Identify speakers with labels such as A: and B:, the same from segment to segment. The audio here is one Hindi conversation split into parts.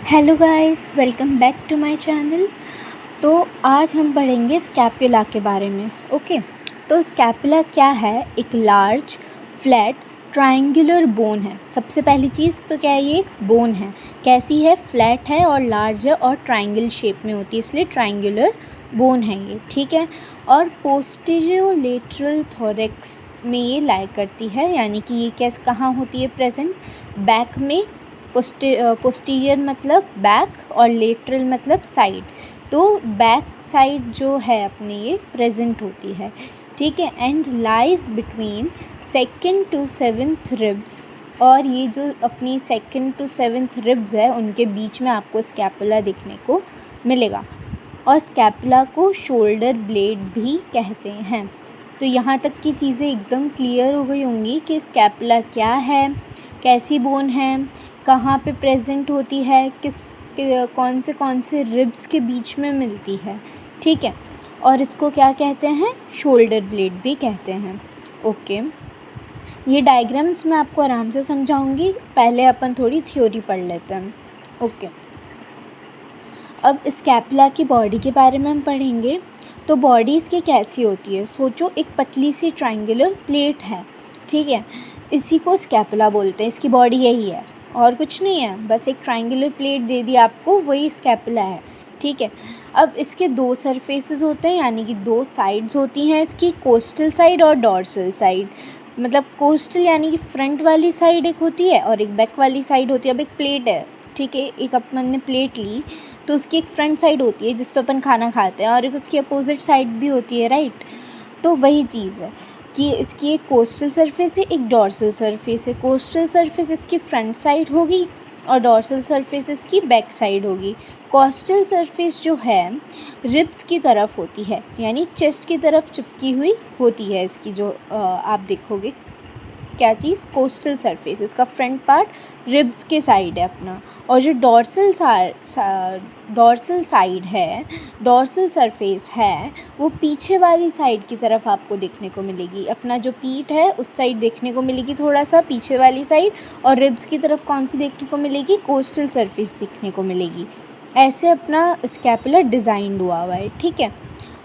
A: Hello guys, welcome back to my channel. तो आज हम पढ़ेंगे स्कैपुला के बारे में। ओके, तो स्कैपुला क्या है? एक लार्ज फ्लैट ट्रायंगुलर बोन है। सबसे पहली चीज़ तो क्या है, ये एक बोन है। कैसी है? फ्लैट है और लार्ज है और ट्रायंगल शेप में होती है, इसलिए ट्रायंगुलर बोन है ये। ठीक है, और पोस्टीरियर लेटरल थोरैक्स में ये लाई करती है, यानी कि ये कैसे कहाँ होती है? प्रेजेंट बैक में। पोस्टीरियर मतलब बैक और लेटरल मतलब साइड। तो बैक साइड जो है अपने ये प्रेजेंट होती है। ठीक है, and lies between second to seventh ribs. और ये जो अपनी सेकेंड टू सेवन्थ रिब्स है उनके बीच में आपको स्कैपुला देखने को मिलेगा। और स्कैपुला को शोल्डर ब्लेड भी कहते हैं। तो यहाँ तक की चीज़ें एकदम क्लियर हो गई होंगी कि स्कैपुला क्या है, कैसी बोन है, कहाँ पे प्रेजेंट होती है, कौन से रिब्स के बीच में मिलती है। ठीक है, और इसको क्या कहते हैं? शोल्डर ब्लेड भी कहते हैं। ओके, ये डायग्राम्स मैं आपको आराम से समझाऊंगी, पहले अपन थोड़ी थ्योरी पढ़ लेते हैं। ओके, अब स्कैपुला की बॉडी के बारे में हम पढ़ेंगे। तो बॉडी इसकी कैसी होती है? सोचो, एक पतली सी ट्रायंगुलर प्लेट है। ठीक है, इसी को स्कैपुला बोलते हैं। इसकी बॉडी यही है और कुछ नहीं है, बस एक ट्रायंगुलर प्लेट दे दी आपको, वही स्कैपुला है। ठीक है, अब इसके दो सरफेसेस होते हैं, यानी कि दो साइड्स होती हैं इसकी, कोस्टल साइड और डॉर्सल साइड। मतलब कोस्टल यानी कि फ्रंट वाली साइड एक होती है और एक बैक वाली साइड होती है। अब एक प्लेट है, ठीक है, एक अपन ने प्लेट ली तो उसकी एक फ्रंट साइड होती है जिस पे अपन खाना खाते हैं और एक उसकी अपोजिट साइड भी होती है, राइट। तो वही चीज़ है कि इसकी एक कोस्टल सरफेस है, एक डॉर्सल सरफेस है। कोस्टल सरफेस इसकी फ्रंट साइड होगी और डॉर्सल सरफेस इसकी बैक साइड होगी। कोस्टल सरफेस जो है रिब्स की तरफ होती है, यानी चेस्ट की तरफ चिपकी हुई होती है इसकी, जो आप देखोगे क्या चीज़, कोस्टल सरफेस, इसका फ्रंट पार्ट रिब्स के साइड है अपना। और जो डॉर्सल साइड है, डॉर्सल सरफेस है, वो पीछे वाली साइड की तरफ आपको देखने को मिलेगी। अपना जो पीठ है उस साइड देखने को मिलेगी, थोड़ा सा पीछे वाली साइड। और रिब्स की तरफ कौन सी देखने को मिलेगी? कोस्टल सरफेस देखने को मिलेगी। ऐसे अपना स्कैपुला डिज़ाइंड हुआ है। ठीक है,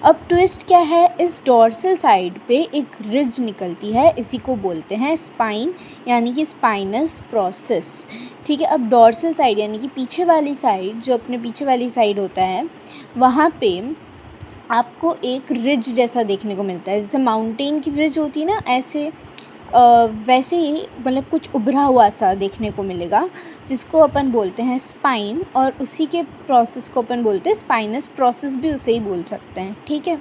A: अब ट्विस्ट क्या है? इस डॉर्सल साइड पे एक रिज निकलती है, इसी को बोलते हैं स्पाइन, यानी कि स्पाइनस प्रोसेस। ठीक है, अब डॉर्सल साइड यानी कि पीछे वाली साइड, जो अपने पीछे वाली साइड होता है, वहाँ पे आपको एक रिज जैसा देखने को मिलता है। जैसे माउंटेन की रिज होती है ना, ऐसे वैसे ही मतलब कुछ उभरा हुआ सा देखने को मिलेगा, जिसको अपन बोलते हैं स्पाइन। और उसी के प्रोसेस को अपन बोलते हैं स्पाइनस प्रोसेस, भी उसे ही बोल सकते हैं। ठीक है,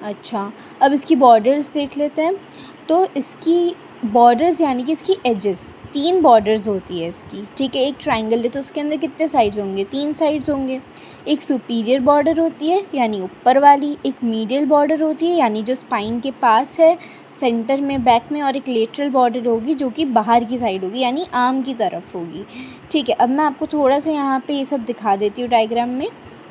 A: अच्छा, अब इसकी बॉर्डर्स देख लेते हैं। तो इसकी बॉर्डर्स यानी कि इसकी एजेस, 3 बॉर्डर्स होती है इसकी। ठीक है, एक ट्रायंगल है तो उसके अंदर कितने साइड्स होंगे? 3 साइड्स होंगे। एक सुपीरियर बॉर्डर होती है यानी ऊपर वाली, एक मीडियल बॉर्डर होती है यानी जो स्पाइन के पास है सेंटर में बैक में, और एक लेटरल बॉर्डर होगी जो कि बाहर की साइड होगी यानी आर्म की तरफ होगी। ठीक है, अब मैं आपको थोड़ा सा यहाँ पे ये सब दिखा देती हूँ डायग्राम में।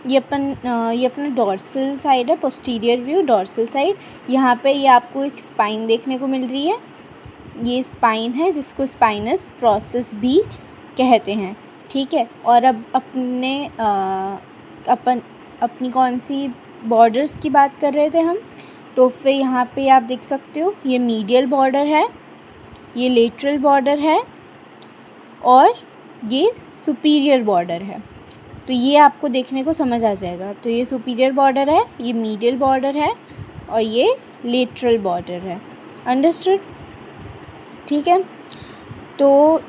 A: ये अपना डॉर्सल साइड है, पोस्टीरियर व्यू डॉर्सल साइड। यहाँ पे ये आपको एक स्पाइन देखने को मिल रही है, ये स्पाइन है जिसको स्पाइनस प्रोसेस भी कहते हैं। ठीक है, और अब अपनी कौन सी बॉर्डर्स की बात कर रहे थे हम? तो फिर यहाँ पे आप देख सकते हो, ये मीडियल बॉर्डर है, ये लेटरल बॉर्डर है और ये सुपीरियर बॉर्डर है। तो ये आपको देखने को समझ आ जाएगा। तो ये सुपीरियर बॉर्डर है, ये मीडियल बॉर्डर है और ये लेटरल बॉर्डर है। अंडरस्टूड? ठीक है, तो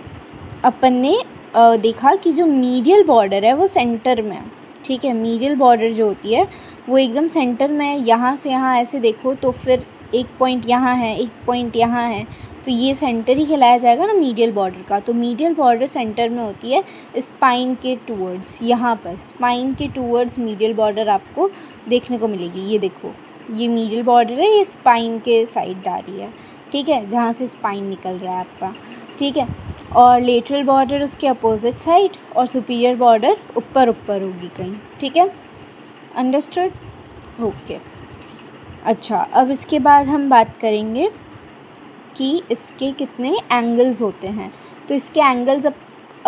A: अपन ने देखा कि जो मीडियल बॉर्डर है वो सेंटर में है। ठीक है, मीडियल बॉर्डर जो होती है वो एकदम सेंटर में है। यहाँ से यहाँ ऐसे देखो तो फिर एक पॉइंट यहाँ है, एक पॉइंट यहाँ है, तो ये सेंटर ही कहलाया जाएगा ना मीडियल बॉर्डर का। तो मीडियल बॉर्डर सेंटर में होती है, स्पाइन के टूवर्ड्स, यहाँ पर स्पाइन के टूवर्ड्स मीडियल बॉर्डर आपको देखने को मिलेगी। ये देखो, ये मीडियल बॉर्डर है, ये स्पाइन के साइड आ रही है। ठीक है, जहाँ से स्पाइन निकल रहा है आपका। ठीक है, और लेटरल बॉर्डर उसके अपोजिट साइड और सुपीरियर बॉर्डर ऊपर होगी कहीं। ठीक है, अंडरस्टूड? ओके, अच्छा, अब इसके बाद हम बात करेंगे कि इसके कितने एंगल्स होते हैं। तो इसके एंगल्स अब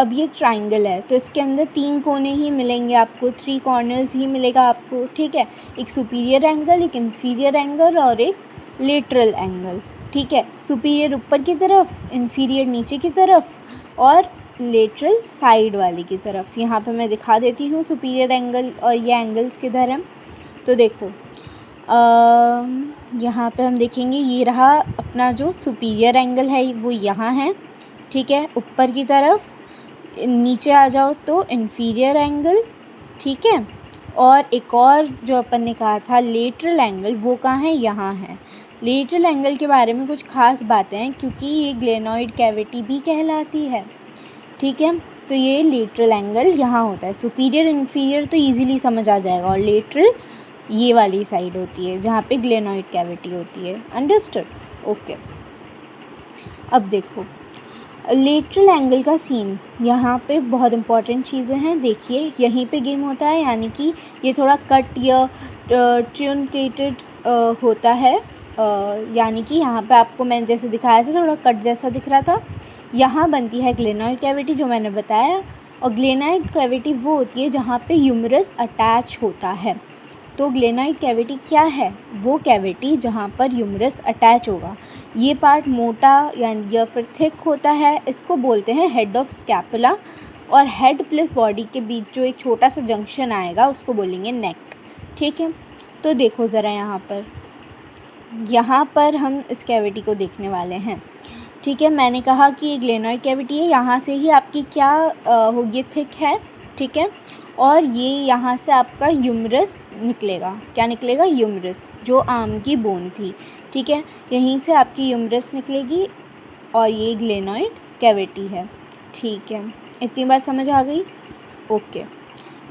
A: अब ये ट्राइंगल है तो इसके अंदर 3 कोने ही मिलेंगे आपको, 3 कॉर्नर्स ही मिलेगा आपको, ठीक है। एक सुपीरियर एंगल, एक इन्फीरियर एंगल और एक लेटरल एंगल, ठीक है। सुपीरियर ऊपर की तरफ, इन्फीरियर नीचे की तरफ और लेटरल साइड वाली की तरफ। यहाँ पे मैं दिखा देती हूँ सुपीरियर एंगल और ये एंगल्स किधर हैं। तो देखो यहाँ पे हम देखेंगे, ये रहा अपना जो सुपीरियर एंगल है वो यहाँ है, ठीक है, ऊपर की तरफ। नीचे आ जाओ तो इन्फीरियर एंगल, ठीक है। और एक और जो अपन ने कहा था लेटरल एंगल, वो कहाँ है, यहाँ है। लेटरल एंगल के बारे में कुछ खास बातें हैं क्योंकि ये ग्लेनॉइड कैविटी भी कहलाती है, ठीक है। तो ये लेटरल एंगल यहाँ होता है। सुपीरियर इन्फीरियर तो इजीली समझ आ जाएगा, और लेटरल ये वाली साइड होती है जहाँ पे ग्लेनॉइड कैविटी होती है। अंडरस्टूड? ओके। अब देखो लेटरल एंगल का सीन, यहाँ पे बहुत इंपॉर्टेंट चीज़ें हैं। देखिए यहीं पे गेम होता है, यानी कि ये थोड़ा कट या ट्यूनकेटेड होता है, यानी कि यहाँ पे आपको मैंने जैसे दिखाया था थोड़ा कट जैसा दिख रहा था। यहाँ बनती है ग्लेनॉइड कैविटी जो मैंने बताया, और ग्लेनॉइड कैविटी वो होती है जहाँ पे ह्यूमरस अटैच होता है। तो ग्लेनॉइड कैविटी क्या है, वो कैविटी जहाँ पर ह्यूमरस अटैच होगा। ये पार्ट मोटा या फिर थिक होता है, इसको बोलते हैं हेड ऑफ स्कैपुला, और हेड प्लस बॉडी के बीच जो एक छोटा सा जंक्शन आएगा उसको बोलेंगे नेक, ठीक है। तो देखो ज़रा यहाँ पर हम इस कैविटी को देखने वाले हैं, ठीक है। मैंने कहा कि ये ग्लेनॉइड कैविटी है, यहाँ से ही आपकी क्या होगी, थिक है, ठीक है। और ये यहाँ से आपका ह्यूमरस निकलेगा, क्या निकलेगा, ह्यूमरस, जो आर्म की बोन थी, ठीक है। यहीं से आपकी ह्यूमरस निकलेगी और ये ग्लेनॉइड कैविटी है, ठीक है। इतनी बात समझ आ गई? ओके।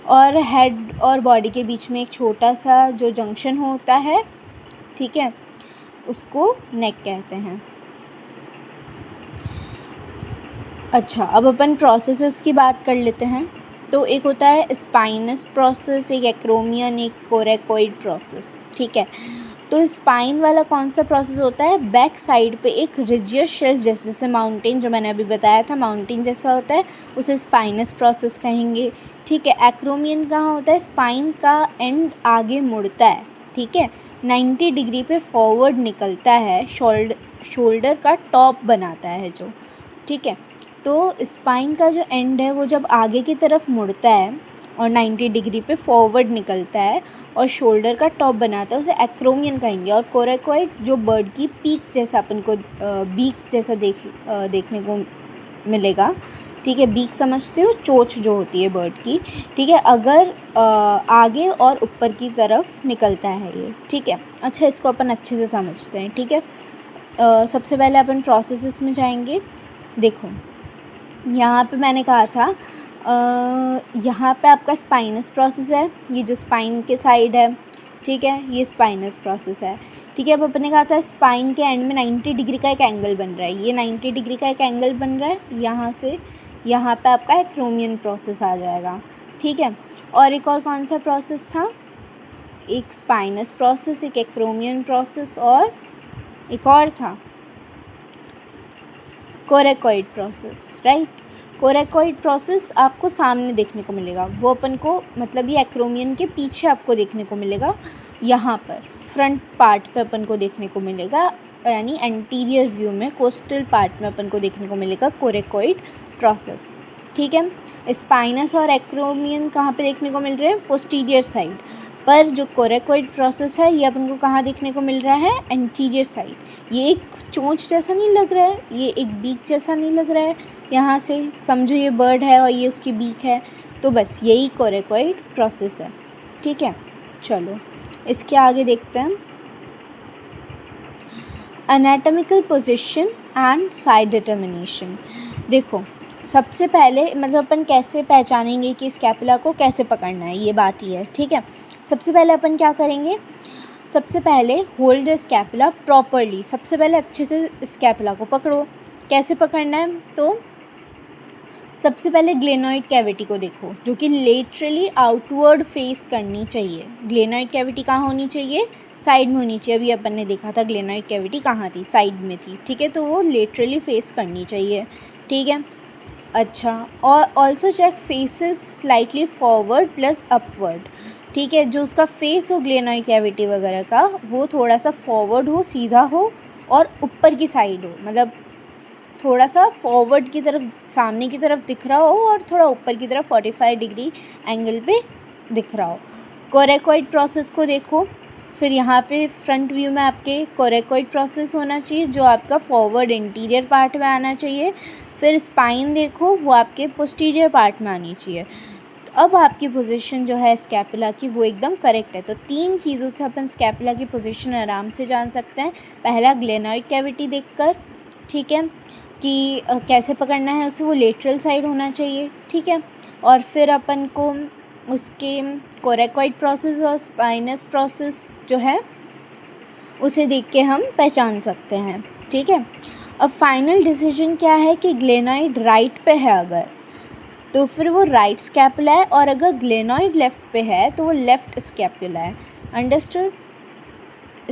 A: और हेड और बॉडी के बीच में एक छोटा सा जो जंक्शन होता है, ठीक है, उसको नेक कहते हैं। अच्छा, अब अपन प्रोसेसेस की बात कर लेते हैं। तो एक होता है स्पाइनस प्रोसेस, एक एक्रोमियन, एक कोरेकोइड प्रोसेस, ठीक है। तो स्पाइन वाला कौन सा प्रोसेस होता है, बैक साइड पे एक रिजियस शेल्फ जैसे माउंटेन, जो मैंने अभी बताया था माउंटेन जैसा होता है, उसे स्पाइनस प्रोसेस कहेंगे, ठीक है। एक्रोमियन कहाँ होता है, स्पाइन का एंड आगे मुड़ता है, ठीक है, 90 डिग्री पे फॉरवर्ड निकलता है, शोल्डर का टॉप बनाता है जो, ठीक है। तो स्पाइन का जो एंड है वो जब आगे की तरफ मुड़ता है और 90 डिग्री पे फॉरवर्ड निकलता है और शोल्डर का टॉप बनाता है, उसे एक्रोमियन कहेंगे। और कोरेकोइड जो बर्ड की पीक जैसा अपन को बीक जैसा देखने को मिलेगा, ठीक है। बीक समझते हो, चोंच जो होती है बर्ड की, ठीक है, अगर आगे और ऊपर की तरफ निकलता है ये, ठीक है। अच्छा, इसको अपन अच्छे से समझते हैं, ठीक है। सबसे पहले अपन प्रोसेसेस में जाएंगे। देखो यहाँ पे मैंने कहा था यहाँ पे आपका स्पाइनस प्रोसेस है, ये जो स्पाइन के साइड है, ठीक है, ये स्पाइनस प्रोसेस है, ठीक है। अब अपने कहा था स्पाइन के एंड में 90 डिग्री का एक एंगल बन रहा है, ये 90 डिग्री का एक एंगल बन रहा है, यहाँ से यहाँ पे आपका एक्रोमियन प्रोसेस आ जाएगा, ठीक है। और एक और कौन सा प्रोसेस था, एक स्पाइनस प्रोसेस, एक एक्रोमियन प्रोसेस और एक और था coracoid process, right. Coracoid process आपको सामने देखने को मिलेगा, वो अपन को मतलब ये एक्रोमियन के पीछे आपको देखने को मिलेगा, यहाँ पर फ्रंट पार्ट पे अपन को देखने को मिलेगा, यानी एंटीरियर व्यू में कोस्टल पार्ट में अपन को देखने को मिलेगा कोरेकोइड प्रोसेस, ठीक है। स्पाइनस और एक्रोमियन कहाँ पे देखने को मिल रहे हैं, पोस्टीरियर साइड पर। जो कोरेकोइड प्रोसेस है ये अपन को कहाँ देखने को मिल रहा है, एंटीरियर साइड। ये एक चोंच जैसा नहीं लग रहा है, ये एक बीक जैसा नहीं लग रहा है, यहाँ से समझो ये बर्ड है और ये उसकी बीक है, तो बस यही कोरेकोइड प्रोसेस है, ठीक है। चलो इसके आगे देखते हैं, anatomical position and side determination. देखो सबसे पहले मतलब अपन कैसे पहचानेंगे कि स्कैपुला को कैसे पकड़ना है, ये बात ही है, ठीक है। सबसे पहले अपन क्या करेंगे, सबसे पहले होल्ड द स्कैपुला प्रॉपरली, सबसे पहले अच्छे से स्कैपुला को पकड़ो। कैसे पकड़ना है, तो सबसे पहले ग्लेनॉइड कैविटी को देखो जो कि लेटरली आउटवर्ड फेस करनी चाहिए। ग्लेनॉइड कैविटी कहाँ होनी चाहिए, साइड में होनी चाहिए। अभी अपन ने देखा था ग्लेनॉइड कैविटी कहाँ थी, साइड में थी, ठीक है। तो वो लेटरली फेस करनी चाहिए, ठीक है। अच्छा, और also check faces slightly forward plus upward. ठीक है, जो उसका फेस हो ग्लेनोइड कैविटी वगैरह का, वो थोड़ा सा फॉरवर्ड हो, सीधा हो, और ऊपर की साइड हो, मतलब थोड़ा सा फॉरवर्ड की तरफ, सामने की तरफ दिख रहा हो, और थोड़ा ऊपर की तरफ 45 डिग्री एंगल पे दिख रहा हो। कोरेकॉइड प्रोसेस को देखो, फिर यहाँ पे फ्रंट व्यू में आपके कोरेकॉइड प्रोसेस होना चाहिए, जो आपका फॉरवर्ड इंटीरियर पार्ट में आना चाहिए। फिर स्पाइन देखो, वो आपके पोस्टीरियर पार्ट में आनी चाहिए। तो अब आपकी पोजीशन जो है स्कैपुला की, वो एकदम करेक्ट है। तो 3 चीज़ों से अपन स्कैपुला की पोजीशन आराम से जान सकते हैं। पहला, ग्लेनोइड कैविटी देखकर, ठीक है, कि कैसे पकड़ना है उसे, वो लेटरल साइड होना चाहिए, ठीक है। और फिर अपन को उसके कोरेकॉइड प्रोसेस और स्पाइनस प्रोसेस जो है उसे देख के हम पहचान सकते हैं, ठीक है। अब फाइनल डिसीजन क्या है कि ग्लेनोइड राइट पे है अगर, तो फिर वो राइट स्कैपुला है, और अगर ग्लेनोइड लेफ़्ट पे है तो वो लेफ़्ट स्कैपुला है। अंडरस्टूड?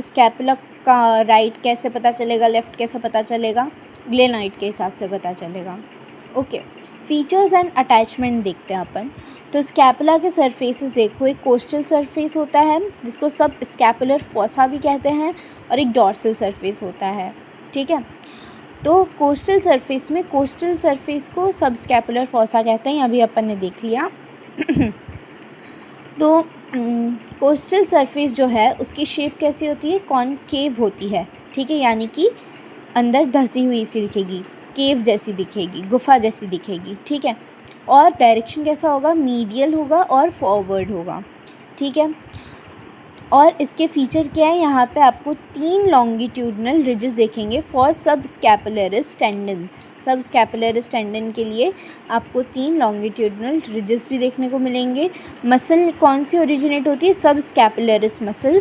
A: स्कैपुला का राइट कैसे पता चलेगा, लेफ़्ट कैसे पता चलेगा? ग्लेनोइड के हिसाब से पता चलेगा। ओके, फीचर्स एंड अटैचमेंट देखते हैं अपन। तो स्कैपुला के सरफेसेस देखो, एक कोस्टल सरफेस होता है जिसको सब स्कैपुलर फॉसा भी कहते हैं, और एक डॉर्सल सरफेस होता है, ठीक है। तो कोस्टल सरफेस को सब स्कैपुलर फॉसा कहते हैं, अभी अपन ने देख लिया। तो कोस्टल सरफेस जो है उसकी शेप कैसी होती है? कॉनकेव होती है, ठीक है, यानी कि अंदर धंसी हुई सी दिखेगी, केव जैसी दिखेगी, गुफा जैसी दिखेगी, ठीक है। और डायरेक्शन कैसा होगा? मीडियल होगा और फॉरवर्ड होगा, ठीक है। और इसके फीचर क्या है? यहाँ पे आपको 3 लॉन्गिट्यूडनल रिजेस देखेंगे फॉर सब स्कैपुलरिस टेंडन्स। सब स्कैपुलरिस टेंडन के लिए आपको 3 लॉन्गिट्यूडनल रिजेस भी देखने को मिलेंगे। मसल कौन सी ओरिजिनेट होती है? सब स्कैपुलरिस मसल।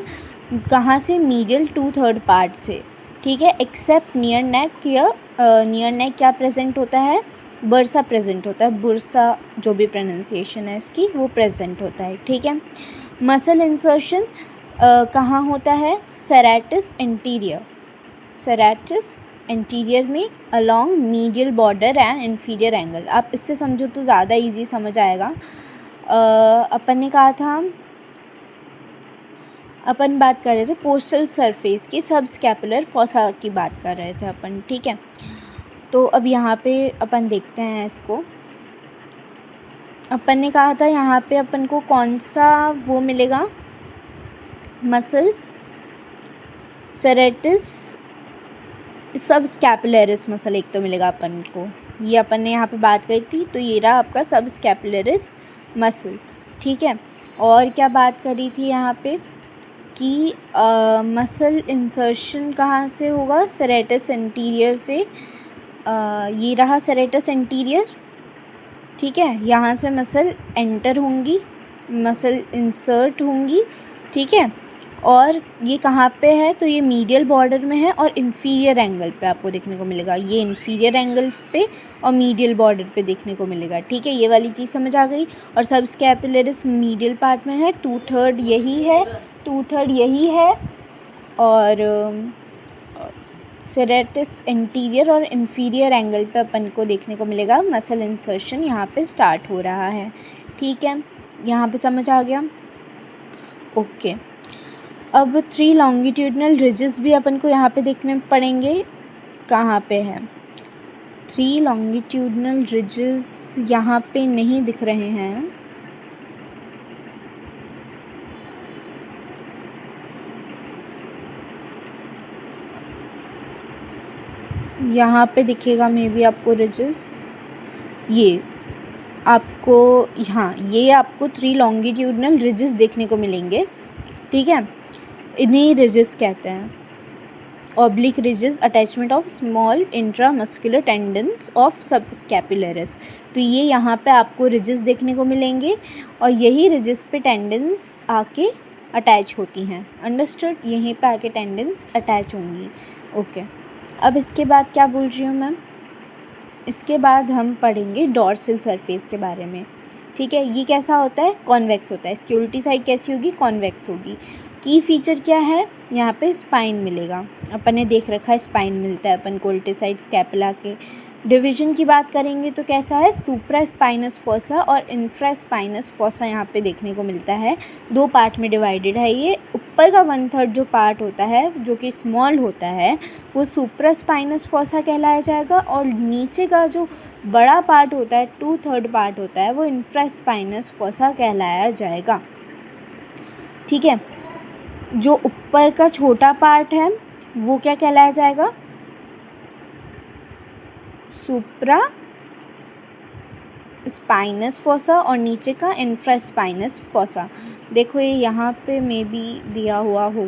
A: कहाँ से? मीडियल 2/3 पार्ट से, ठीक है, एक्सेप्ट नियर नेक। या नियर नेक क्या प्रेजेंट होता है? बुर्सा प्रेजेंट होता है, बुर्सा जो भी प्रोनाउंसिएशन है इसकी, वो प्रेजेंट होता है, ठीक है। मसल इंसर्शन कहाँ होता है? सेरेटस एंटीरियर में along medial border and inferior angle. आप इससे समझो तो ज़्यादा इजी समझ आएगा। अपन ने कहा था, अपन बात कर रहे थे कोस्टल सरफेस की, सब स्कैपुलर फॉसा की बात कर रहे थे अपन, ठीक है। तो अब यहाँ पे अपन देखते हैं इसको। अपन ने कहा था यहाँ पे अपन को कौन सा वो मिलेगा? मसल सेरेटिस सब स्कैपुलरिस मसल एक तो मिलेगा अपन को, ये अपन ने यहाँ पे बात करी थी, तो ये रहा आपका सब स्कैपुलरिस मसल, ठीक है। और क्या बात करी थी यहाँ पे कि मसल इंसर्शन कहाँ से होगा? सेरेटस एंटीरियर से। ये रहा सेरेटस एंटीरियर, ठीक है, यहाँ से मसल एंटर होंगी, मसल इंसर्ट होंगी, ठीक है। और ये कहाँ पे है? तो ये मीडियल बॉर्डर में है और इन्फीरियर एंगल पे आपको देखने को मिलेगा, ये इन्फीरियर एंगल्स पे और मीडियल बॉर्डर पे देखने को मिलेगा, ठीक है। ये वाली चीज़ समझ आ गई। और सब स्कैपुलरिस मीडियल पार्ट में है, 2/3 यही है, और सेरेटस इंटीरियर और इन्फीरियर एंगल पे अपन को देखने को मिलेगा मसल इंसर्शन यहाँ पे स्टार्ट हो रहा है, ठीक है। यहाँ पे समझ आ गया? ओके। अब 3 लॉन्गिट्यूडनल रिजेस भी अपन को यहाँ पे देखने पड़ेंगे। कहाँ पे है? 3 लॉन्गिट्यूडनल रिजेस यहाँ पे नहीं दिख रहे हैं, यहाँ पे दिखेगा मे बी आपको रिजेस, ये आपको, हाँ, ये आपको 3 लॉन्गिट्यूडनल रिजेस देखने को मिलेंगे, ठीक है। इन्हीं रिजेस कहते हैं। Oblique ridges, attachment of small intramuscular tendons of सब स्कैपुलरिस। तो ये यहाँ पे आपको रिजेस देखने को मिलेंगे, और यही रिजेस पे टेंडन्स आके अटैच होती हैं। अंडरस्टूड? यहीं पे आके टेंडन्स अटैच होंगी, ओके। अब इसके बाद क्या बोल रही हूँ मैं? इसके बाद हम पढ़ेंगे डॉर्सल सरफेस के बारे में, ठीक है। ये कैसा होता है? कॉन्वेक्स होता है। इसकी उल्टी साइड कैसी होगी? कॉन्वेक्स होगी। की फीचर क्या है? यहाँ पे स्पाइन मिलेगा, अपन ने देख रखा है, स्पाइन मिलता है अपन को उल्टे साइड स्कैपुला के, डिवीज़न की बात करेंगे तो कैसा है, सुप्रा स्पाइनस फोसा और इंफ्रा स्पाइनस फोसा यहाँ पे देखने को मिलता है। 2 पार्ट में डिवाइडेड है ये। ऊपर का 1/3 जो पार्ट होता है जो कि स्मॉल होता है वो सुप्रा स्पाइनस फोसा कहलाया जाएगा, और नीचे का जो बड़ा पार्ट होता है 2/3 पार्ट होता है वो इंफ्रा स्पाइनस फोसा कहलाया जाएगा। ठीक है, जो ऊपर का छोटा पार्ट है वो क्या कहलाया जाएगा, सुप्रा स्पाइनस फोसा, और नीचे का इंफ्रा स्पाइनस फोसा। देखो ये यहाँ पे मे बी दिया हुआ हो,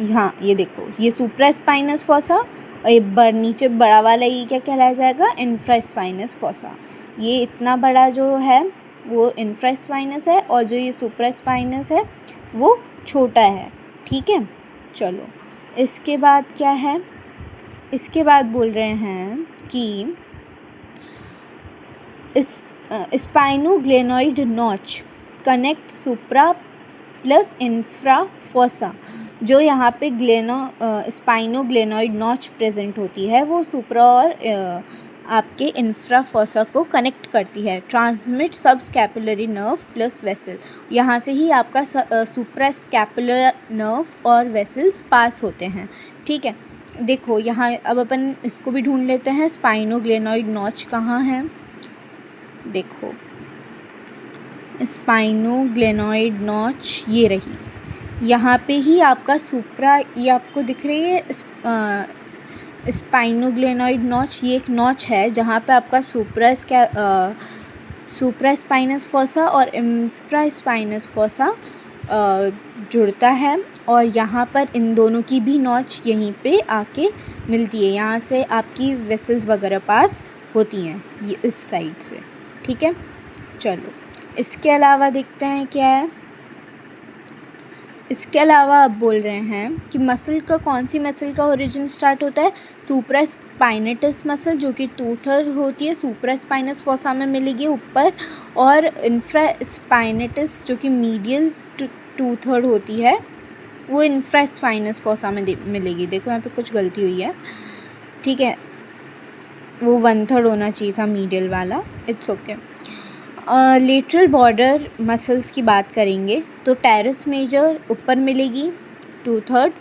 A: हाँ ये देखो ये सुप्रा स्पाइनस फोसा, और ये नीचे बड़ा वाला ये क्या कहलाया जाएगा, इंफ्रा स्पाइनस फोसा। ये इतना बड़ा जो है वो इंफ्रा स्पाइनस है, और जो ये सुप्रा स्पाइनस है वो छोटा है। ठीक है, चलो इसके बाद क्या है, इसके बाद बोल रहे हैं कि स्पाइनोग्लेनोइड नॉच कनेक्ट सुप्रा प्लस इंफ्रा फोसा। जो यहाँ पे स्पाइनोग्लेनोइड नॉच प्रेजेंट होती है वो सुप्रा और आपके इंफ्रा फोसा को कनेक्ट करती है। ट्रांसमिट सब स्कैपुलरी नर्व प्लस वेसल, यहाँ से ही आपका सुप्रा स्कैपुलर नर्व और वेसल्स पास होते हैं। ठीक है, देखो यहाँ अब अपन इसको भी ढूंढ लेते हैं, स्पाइनोग्लेनोइड नॉच कहाँ है। देखो स्पाइनोग्लेनोइड नॉच ये रही, यहाँ पे ही आपका सुप्रा, ये आपको दिख रही है स्पाइनोग्लेनोइड नॉच, ये एक नॉच है जहाँ पे आपका सुप्रा स्पाइनस फोसा और इंफ्रा स्पाइनस फोसा जुड़ता है, और यहाँ पर इन दोनों की भी नॉच यहीं पे आके मिलती है। यहाँ से आपकी वेसल्स वगैरह पास होती हैं ये इस साइड से। ठीक है, चलो इसके अलावा देखते हैं क्या है। इसके अलावा आप बोल रहे हैं कि मसल का, कौन सी मसल का ओरिजिन स्टार्ट होता है, सुप्रा स्पाइनेटस मसल जो कि 2/3 होती है, सुप्रा स्पाइनस फोसा में मिलेगी ऊपर, और इंफ्रा स्पाइनेटस जो कि मीडियल 2/3 होती है वो इंफ्रा स्पाइनस फोसा में मिलेगी। देखो यहाँ पे कुछ गलती हुई है। ठीक है, वो 1/3 होना चाहिए था मीडियल वाला, it's okay. Lateral border muscles की बात करेंगे तो टेरिस मेजर ऊपर मिलेगी 2/3,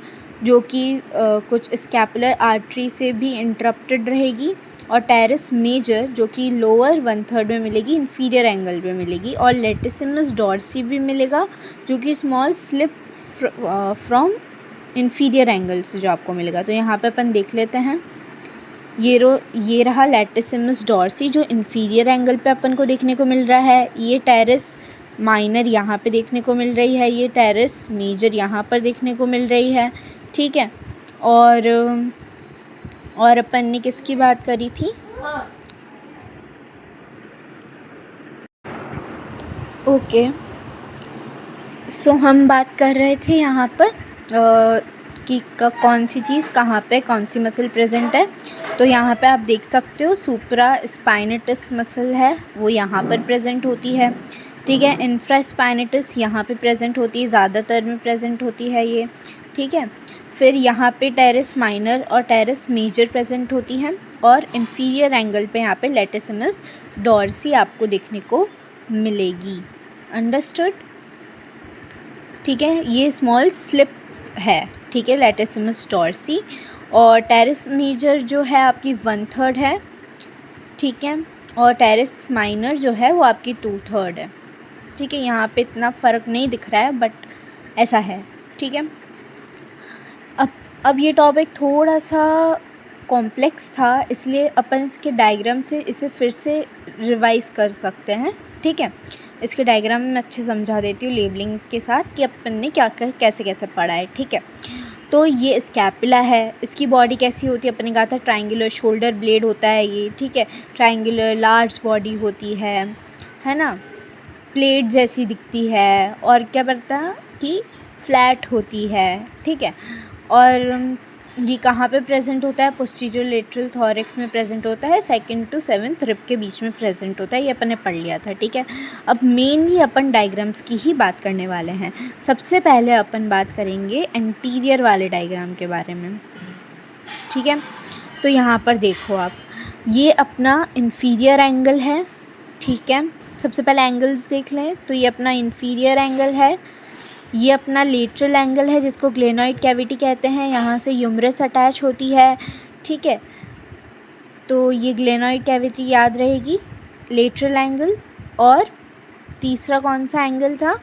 A: जो कि कुछ स्कैपुलर आर्टरी से भी इंटरप्टेड रहेगी, और टेरिस मेजर जो कि लोअर 1/3 में मिलेगी, इंफीरियर एंगल पे मिलेगी, और लेटिसिमस डॉर्सी भी मिलेगा जो कि small slip from inferior angle से जो आपको मिलेगा। तो यहाँ पे अपन देख लेते हैं, ये रहा लेटिसिमस डॉर्सी जो इंफीरियर एंगल पे अपन को देखने को मिल रहा है, ये टेरिस माइनर यहाँ पे देखने को मिल रही है, ये टेरिस मेजर यहाँ पर देखने को मिल रही है। ठीक है, और अपन ने किसकी बात करी थी, ओके, सो हम बात कर रहे थे यहाँ पर कि कौन सी चीज़ कहाँ पे, कौन सी मसल प्रेजेंट है। तो यहाँ पे आप देख सकते हो सुप्रा स्पाइनेटस मसल है वो यहाँ पर प्रेजेंट होती है। ठीक है, इंफ्रा स्पाइनेटस यहाँ पे प्रेजेंट होती है, ज़्यादातर में प्रेजेंट होती है ये। ठीक है, फिर यहाँ पे टेरिस माइनर और टेरिस मेजर प्रेजेंट होती है, और इंफीरियर एंगल पे यहाँ पे लेटिसिमस डॉर्सी आपको देखने को मिलेगी। अंडरस्टूड? ठीक है, ये स्मॉल स्लिप है। ठीक है, लेटिसिमस डॉर्सी, और टेरिस मेजर जो है आपकी 1/3 है। ठीक है, और टेरिस माइनर जो है वो आपकी 2/3 है। ठीक है, यहाँ पे इतना फ़र्क नहीं दिख रहा है बट ऐसा है। ठीक है, अब ये टॉपिक थोड़ा सा कॉम्प्लेक्स था, इसलिए अपन इसके डायग्राम से इसे फिर से रिवाइज़ कर सकते हैं। ठीक है, इसके डायग्राम में अच्छे समझा देती हूँ लेबलिंग के साथ कि अपन ने क्या कैसे कैसे पढ़ा है। ठीक है, तो ये स्कैपुला है, इसकी बॉडी कैसी होती है, अपन ने कहा था ट्रायंगुलर शोल्डर ब्लेड होता है ये। ठीक है, ट्रायंगुलर लार्ज बॉडी होती है ना, प्लेट जैसी दिखती है, और क्या पड़ता है कि फ्लैट होती है। ठीक है, और ये कहाँ पे प्रेजेंट होता है, पोस्टीरियर लेटरल थॉरैक्स में प्रेजेंट होता है, 2nd to 7th रिब के बीच में प्रेजेंट होता है। ये अपन ने पढ़ लिया था। ठीक है, अब मेनली अपन डायग्राम्स की ही बात करने वाले हैं। सबसे पहले अपन बात करेंगे एंटीरियर वाले डायग्राम के बारे में। ठीक है, तो यहाँ पर देखो आप, ये अपना इन्फीरियर एंगल है, ठीक है। सबसे पहले एंगल्स देख लें, तो ये अपना इन्फीरियर एंगल है, ये अपना लेटरल एंगल है जिसको ग्लेनोइड कैविटी कहते हैं, यहाँ से ह्यूमरस अटैच होती है, ठीक है। तो ये ग्लेनोइड कैविटी याद रहेगी, लेटरल एंगल। और तीसरा कौन सा एंगल था,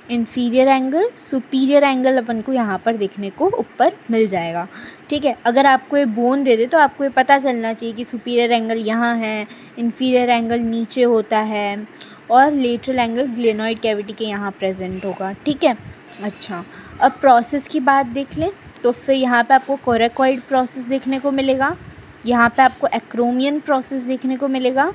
A: इन्फीरियर एंगल। सुपीरियर एंगल अपन को यहाँ पर देखने को ऊपर मिल जाएगा, ठीक है। अगर आपको ये बोन दे दे तो आपको ये पता चलना चाहिए कि सुपीरियर एंगल यहाँ है, इन्फीरियर एंगल नीचे होता है, और लेटरल एंगल ग्लेनोइड कैविटी के यहाँ प्रेजेंट होगा, ठीक है। अच्छा, अब प्रोसेस की बात देख लें, तो फिर यहाँ पे आपको कोरेकॉइड प्रोसेस देखने को मिलेगा, यहाँ पे आपको एक्रोमियन प्रोसेस देखने को मिलेगा,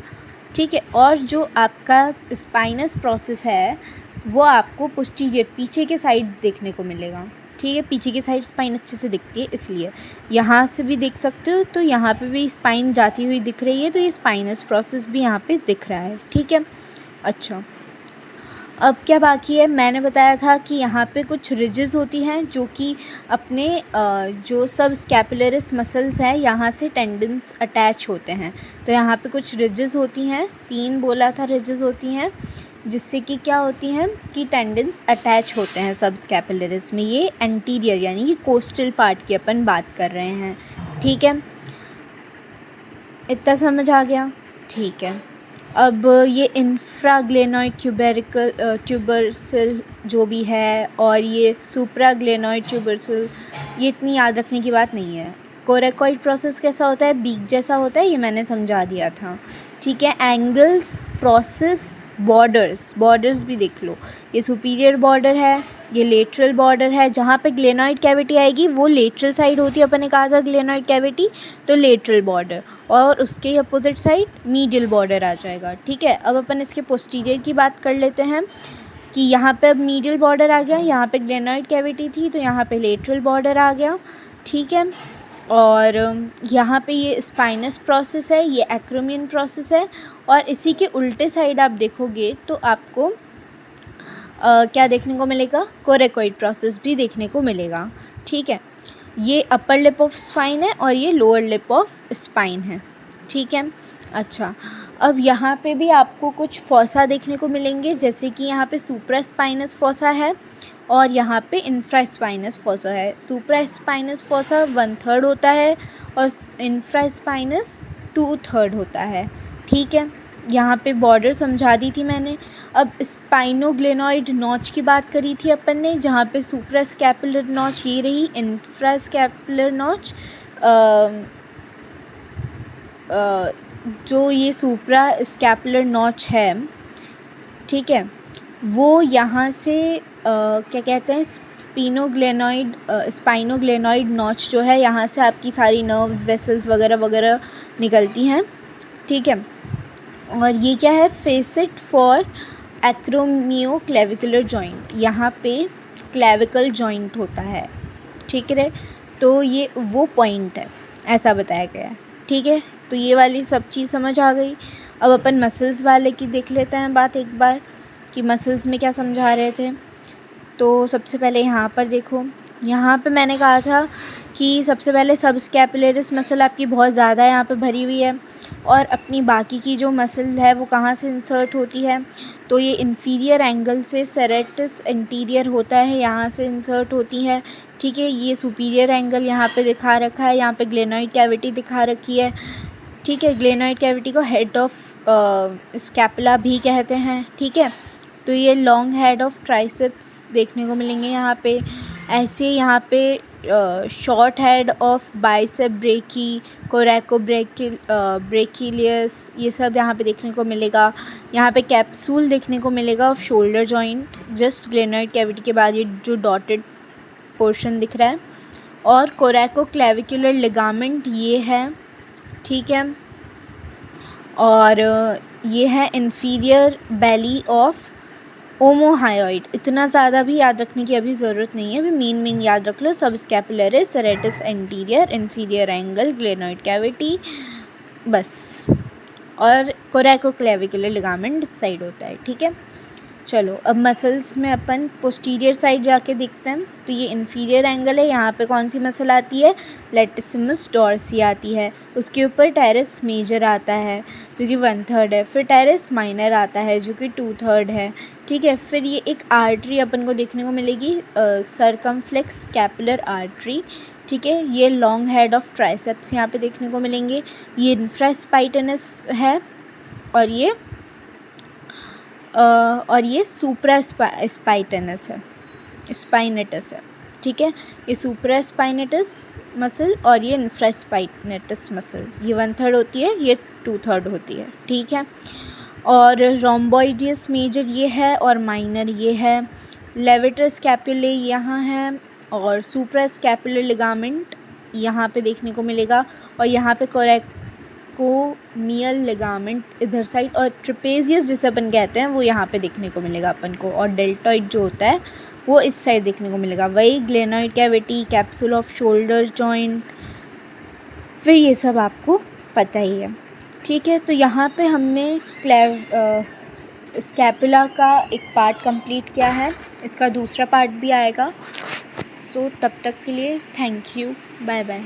A: ठीक है। और जो आपका स्पाइनस प्रोसेस है वो आपको पोस्टीरियर पीछे के साइड देखने को मिलेगा, ठीक है। पीछे की साइड स्पाइन अच्छे से दिखती है, इसलिए यहाँ से भी देख सकते हो, तो यहाँ पे भी स्पाइन जाती हुई दिख रही है, तो ये स्पाइनस प्रोसेस भी यहाँ पे दिख रहा है, ठीक है। अच्छा, अब क्या बाकी है, मैंने बताया था कि यहाँ पे कुछ रिजेस होती हैं जो कि अपने जो सब स्कैपुलरिस मसल्स हैं यहाँ से टेंडन्स अटैच होते हैं, तो यहाँ पे कुछ रिजेस होती हैं, 3 बोला था रिजेस होती हैं, जिससे कि क्या होती हैं कि टेंडन्स अटैच होते हैं सब स्कैपुलरिस में। ये एंटीरियर यानी कि कोस्टल पार्ट की अपन बात कर रहे हैं, ठीक है। इतना समझ आ गया, ठीक है। अब ये इंफ्राग्लेनोइड ट्यूबरसल जो भी है, और ये सुप्राग्लेनोइड ट्यूबरसल, ये इतनी याद रखने की बात नहीं है। कोरेकॉइड प्रोसेस कैसा होता है, बीक जैसा होता है, ये मैंने समझा दिया था, ठीक है। एंगल्स, प्रोसेस, बॉर्डर्स भी देख लो, ये सुपीरियर बॉर्डर है, ये लेटरल बॉर्डर है। जहाँ पे ग्लेनोइड कैविटी आएगी वो लेटरल साइड होती है, अपन ने कहा था ग्लेनोइड कैविटी, तो लेटरल बॉर्डर, और उसके अपोजिट साइड मीडियल बॉर्डर आ जाएगा, ठीक है। अब अपन इसके पोस्टीरियर की बात कर लेते हैं कि यहाँ पे अब मीडियल बॉर्डर आ गया, यहाँ पे ग्लेनोइड कैविटी थी तो यहाँ पे लेटरल बॉर्डर आ गया, ठीक है। और यहाँ पे ये स्पाइनस प्रोसेस है, ये एक्रोमियन प्रोसेस है, और इसी के उल्टे साइड आप देखोगे तो आपको क्या देखने को मिलेगा, कोरेकॉइड प्रोसेस भी देखने को मिलेगा, ठीक है। ये अपर लिप ऑफ स्पाइन है और ये लोअर लिप ऑफ स्पाइन है, ठीक है। अच्छा, अब यहाँ पे भी आपको कुछ फोसा देखने को मिलेंगे, जैसे कि यहाँ पे सुप्रा स्पाइनस फोसा है और यहाँ पे इंफ्रा स्पाइनस फोसा है। सुप्रा स्पाइनस फोसा 1/3 होता है और इंफ्रा स्पाइनस 2/3 होता है, ठीक है। यहाँ पे बॉर्डर समझा दी थी मैंने। अब स्पाइनोग्लेनोइड नॉच की बात करी थी अपन ने, जहाँ पे सुप्रा स्कैपुलर नॉच ये रही, इंफ्रा स्कैपुलर नॉच जो ये सुप्रा स्कैपुलर नॉच है, ठीक है, वो यहाँ से क्या कहते हैं, स्पाइनोग्लेनोइड नॉच जो है, यहाँ से आपकी सारी नर्व्स, वेसल्स वगैरह वगैरह निकलती हैं, ठीक है। और ये क्या है, फेसिट फॉर एक्रोमियोक्लेविकुलर जॉइंट, यहाँ पे क्लेविकल जॉइंट होता है, ठीक है। तो ये वो पॉइंट है, ऐसा बताया गया है, ठीक है। तो ये वाली सब चीज़ समझ आ गई। अब अपन मसल्स वाले की देख लेते हैं बात एक बार, कि मसल्स में क्या समझा रहे थे। तो सबसे पहले यहाँ पर देखो, यहाँ पे मैंने कहा था कि सबसे पहले सब स्कैपुलरिस मसल आपकी बहुत ज़्यादा यहाँ पे भरी हुई है, और अपनी बाकी की जो मसल है वो कहाँ से इंसर्ट होती है, तो ये इन्फीरियर एंगल से सेरेटस इंटीरियर होता है, यहाँ से इंसर्ट होती है, ठीक है। ये सुपीरियर एंगल यहाँ पे दिखा रखा है, यहाँ पे ग्लेनोइड कैविटी दिखा रखी है, ठीक है। ग्लेनोइड कैविटी को हेड ऑफ स्कैपुला भी कहते हैं, ठीक है। तो ये लॉन्ग हेड ऑफ ट्राइसेप्स देखने को मिलेंगे यहाँ पे। ऐसे यहाँ पे short head of bicep brachii, coracobrachialis, ये सब यहाँ पे देखने को मिलेगा। यहाँ पे कैप्सूल देखने को मिलेगा off shoulder joint, just glenoid cavity के बाद ये जो डॉटेड पोर्शन दिख रहा है। और कोरेको क्लेविकुलर लिगामेंट ये है, ठीक है। और ये है इन्फीरियर बेली ऑफ ओमोहायोइड। इतना ज़्यादा भी याद रखने की अभी ज़रूरत नहीं है, अभी मेन याद रख लो, सब scapularis, serratus anterior, inferior angle, glenoid cavity, बस। और कोरेको क्लेविकुलर लिगामेंट इस साइड होता है, ठीक है। चलो अब मसल्स में अपन पोस्टीरियर साइड जाके देखते हैं। तो ये इन्फीरियर एंगल है, यहाँ पे कौन सी मसल आती है, लेटिसिमस डॉर्सी आती है। उसके ऊपर टेरेस मेजर आता है जो कि 1/3 है, फिर टेरेस माइनर आता है जो कि 2/3 है। ठीक है, फिर ये एक आर्टरी अपन को देखने को मिलेगी, सर्कमफ्लेक्स स्कैपुलर आर्टरी। ठीक है, ये लॉन्ग हेड ऑफ ट्राइसेप्स यहाँ पे देखने को मिलेंगे। ये इंफ्रास्पाइटनस है और ये सुप्रा स्पाइटनस है, स्पाइनेटस है। ठीक है, ये सुप्रा स्पाइनेटस मसल और ये इंफ्रास्पाइनेटस मसल, ये 1/3 होती है, ये 2/3 होती है। ठीक है, और रोम्बोइडियस मेजर ये है और माइनर ये है। लेवेटर स्कैपुले यहाँ है और सुप्रा स्कैपुलर लिगामेंट यहाँ पे देखने को मिलेगा, और यहाँ पे कोरेक्टोमियल लिगामेंट इधर साइड, और ट्रेपेजियस जिसे अपन कहते हैं वो यहाँ पे देखने को मिलेगा अपन को, और डेल्टॉइड जो होता है वो इस साइड देखने को मिलेगा। वही glenoid cavity, capsule off shoulder joint, फिर ये सब आपको पता ही है। ठीक है, तो यहाँ पे हमने स्कैपुला का एक पार्ट कंप्लीट किया है, इसका दूसरा पार्ट भी आएगा। सो तब तक के लिए थैंक यू, बाय बाय।